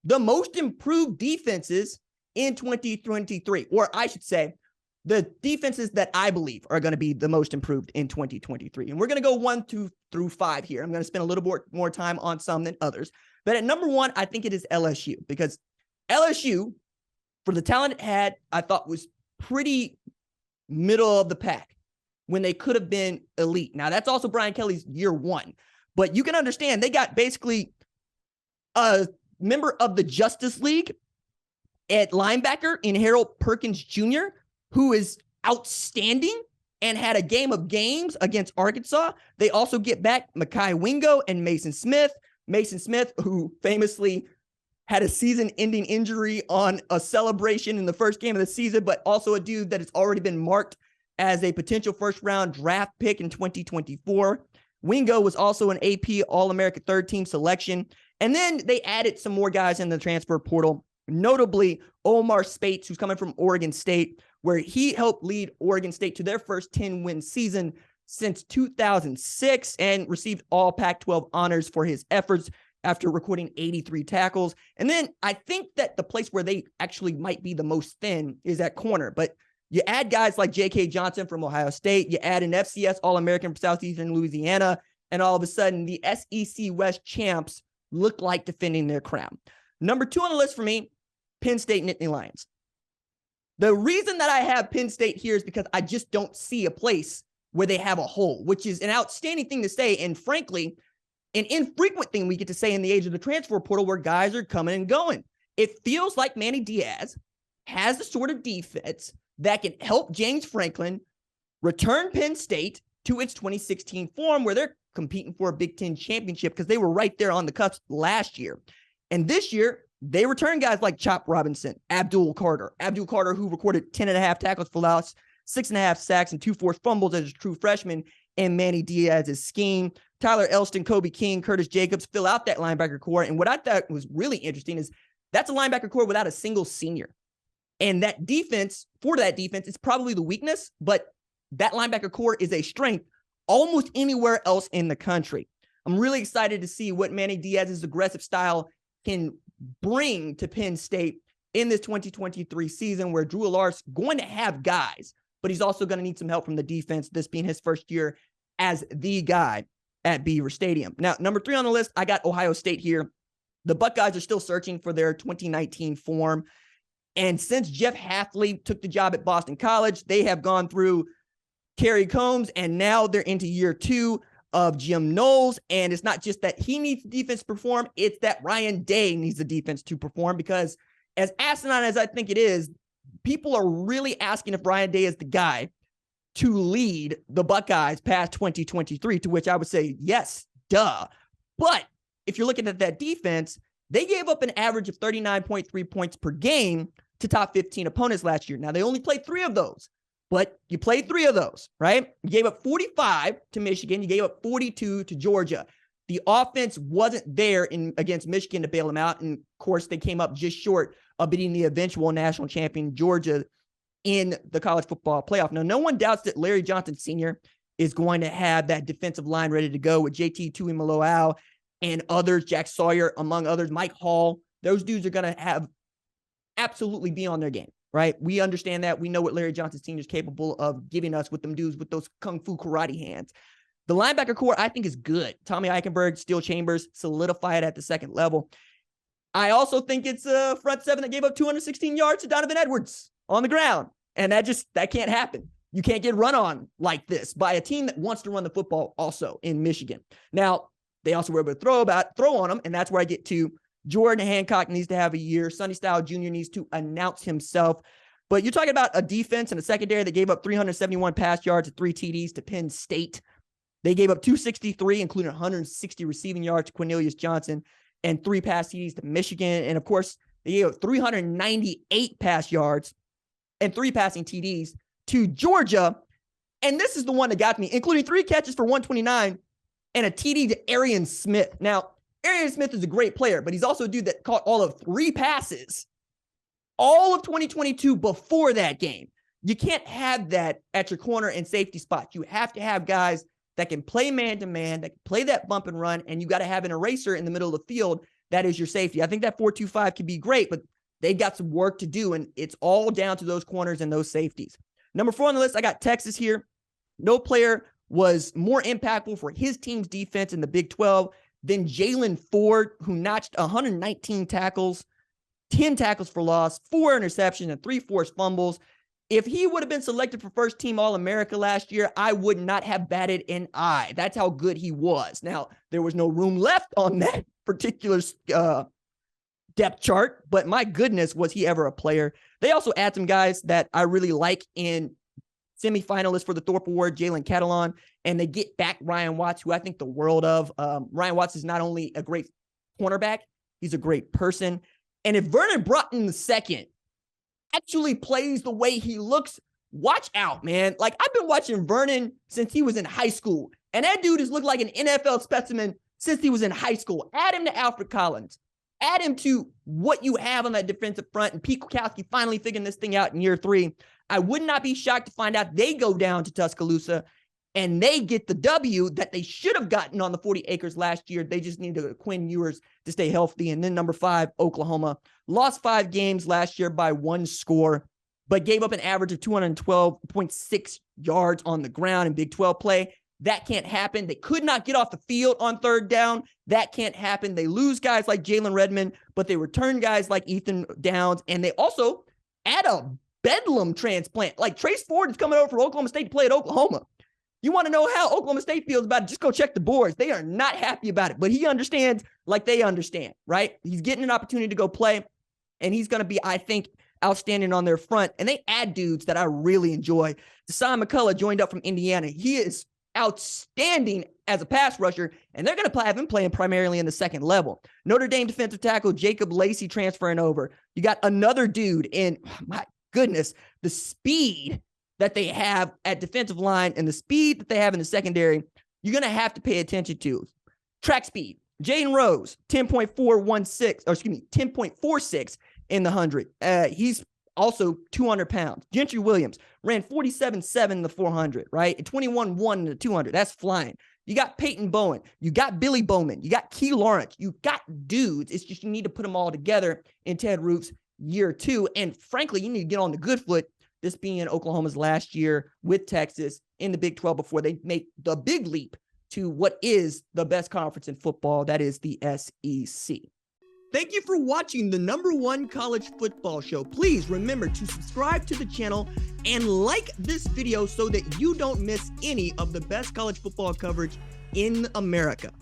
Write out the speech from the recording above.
the most improved defenses in 2023, or I should say, the defenses that I believe are going to be the most improved in 2023. And we're going to go 1, 2 through 5 here. I'm going to spend a little more time on some than others. But at number 1, I think it is LSU, because LSU, for the talent it had, I thought was pretty middle of the pack when they could have been elite. Now, that's also Brian Kelly's year 1. But you can understand they got basically a member of the Justice League at linebacker in Harold Perkins Jr., who is outstanding and had a game of games against Arkansas. They also get back Mekhi Wingo and Mason Smith. Mason Smith, who famously had a season-ending injury on a celebration in the first game of the season, but also a dude that has already been marked as a potential first-round draft pick in 2024. Wingo was also an AP All-American third-team selection. And then they added some more guys in the transfer portal, notably Omar Spates, who's coming from Oregon State, where he helped lead Oregon State to their first 10-win season since 2006 and received all Pac-12 honors for his efforts after recording 83 tackles. And then I think that the place where they actually might be the most thin is at corner. But you add guys like J.K. Johnson from Ohio State, you add an FCS All-American from Southeastern Louisiana, and all of a sudden the SEC West champs look like defending their crown. Number 2 on the list for me, Penn State Nittany Lions. The reason that I have Penn State here is because I just don't see a place where they have a hole, which is an outstanding thing to say. And frankly, an infrequent thing we get to say in the age of the transfer portal where guys are coming and going. It feels like Manny Diaz has the sort of defense that can help James Franklin return Penn State to its 2016 form where they're competing for a Big Ten championship because they were right there on the cusp last year. And this year, they return guys like Chop Robinson, Abdul Carter, who recorded 10.5 tackles for loss, 6.5 sacks, and 2 forced fumbles as a true freshman in Manny Diaz's scheme. Tyler Elston, Kobe King, Curtis Jacobs fill out that linebacker core. And what I thought was really interesting is that's a linebacker core without a single senior. And that defense, it's probably the weakness, but that linebacker core is a strength almost anywhere else in the country. I'm really excited to see what Manny Diaz's aggressive style can bring to Penn State in this 2023 season where Drew Allar's going to have guys, but he's also going to need some help from the defense, this being his first year as the guy at Beaver Stadium. Now, number 3 on the list, I got Ohio State here. The Buckeyes are still searching for their 2019 form. And since Jeff Hafley took the job at Boston College, they have gone through Kerry Combs, and now they're into year 2 of Jim Knowles. And it's not just that he needs the defense to perform, it's that Ryan Day needs the defense to perform, because as asinine as I think it is, people are really asking if Ryan Day is the guy to lead the Buckeyes past 2023, to which I would say, yes, duh. But if you're looking at that defense, they gave up an average of 39.3 points per game to top 15 opponents last year. Now, they only played 3 of those, but you played 3 of those, right? You gave up 45 to Michigan. You gave up 42 to Georgia. The offense wasn't there against Michigan to bail them out. And, of course, they came up just short of beating the eventual national champion Georgia in the college football playoff. Now, no one doubts that Larry Johnson Sr. is going to have that defensive line ready to go with JT Tuimoloau and others, Jack Sawyer, among others, Mike Hall. Those dudes are going to have absolutely be on their game, right? We understand that. We know what Larry Johnson Sr. is capable of giving us with them dudes with those kung fu karate hands. The linebacker core, I think, is good. Tommy Eichenberg, Steel Chambers, solidify it at the second level. I also think it's a front 7 that gave up 216 yards to Donovan Edwards on the ground. And that can't happen. You can't get run on like this by a team that wants to run the football also in Michigan. Now, they also were able to throw on them, and that's where I get to Jordan Hancock needs to have a year. Sonny Style Jr. needs to announce himself. But you're talking about a defense and a secondary that gave up 371 pass yards and 3 TDs to Penn State. They gave up 263, including 160 receiving yards to Cornelius Johnson and 3 pass TDs to Michigan. And, of course, they gave up 398 pass yards and 3 passing TDs to Georgia. And this is the one that got me, including 3 catches for 129 and a TD to Arian Smith. Now, Arian Smith is a great player, but he's also a dude that caught all of 3 passes all of 2022 before that game. You can't have that at your corner and safety spot. You have to have guys that can play man-to-man, that can play that bump and run, and you got to have an eraser in the middle of the field that is your safety. I think that 4-2-5 can be great, but they got some work to do, and it's all down to those corners and those safeties. Number 4 on the list, I got Texas here. No player was more impactful for his team's defense in the Big 12 than Jalen Ford, who notched 119 tackles, 10 tackles for loss, 4 interceptions, and 3 forced fumbles. If he would have been selected for first team All-America last year, I would not have batted an eye. That's how good he was. Now, there was no room left on that particular depth chart, but my goodness, was he ever a player. They also add some guys that I really like in semifinalists for the Thorpe Award, Jalen Catalon, and they get back Ryan Watts, who I think the world of. Ryan Watts is not only a great cornerback, he's a great person. And if Vernon Broughton II actually plays the way he looks, watch out, man. Like, I've been watching Vernon since he was in high school, and that dude has looked like an NFL specimen since he was in high school. Add him to Alfred Collins. Add him to what you have on that defensive front, and Pete Kwiatkowski finally figuring this thing out in year 3. I would not be shocked to find out they go down to Tuscaloosa and they get the W that they should have gotten on the 40 acres last year. They just needed Quinn Ewers to stay healthy. And then number 5, Oklahoma. Lost 5 games last year by 1 score, but gave up an average of 212.6 yards on the ground in Big 12 play. That can't happen. They could not get off the field on 3rd down. That can't happen. They lose guys like Jalen Redmond, but they return guys like Ethan Downs, and they also add a Bedlam transplant. Like, Trace Ford is coming over from Oklahoma State to play at Oklahoma. You want to know how Oklahoma State feels about it? Just go check the boards. They are not happy about it, but he understands like they understand, right? He's getting an opportunity to go play, and he's going to be, I think, outstanding on their front. And they add dudes that I really enjoy. Deshaun McCullough joined up from Indiana. He is outstanding as a pass rusher, and they're going to have him playing primarily in the 2nd level. Notre Dame defensive tackle Jacob Lacey transferring over. You got another dude in, my goodness, the speed that they have at defensive line and the speed that they have in the secondary, you're going to have to pay attention to. Track speed. Jaden Rose, 10.46 in the 100. He's also 200 pounds. Gentry Williams ran 47.7 in the 400, right? And 21.1 in the 200. That's flying. You got Peyton Bowen. You got Billy Bowman. You got Key Lawrence. You got dudes. It's just you need to put them all together in Ted Roof's year 2. And frankly, you need to get on the good foot, this being Oklahoma's last year with Texas in the Big 12 before they make the big leap to what is the best conference in football, that is the SEC. Thank you for watching the #1 college football show. Please remember to subscribe to the channel and like this video so that you don't miss any of the best college football coverage in America.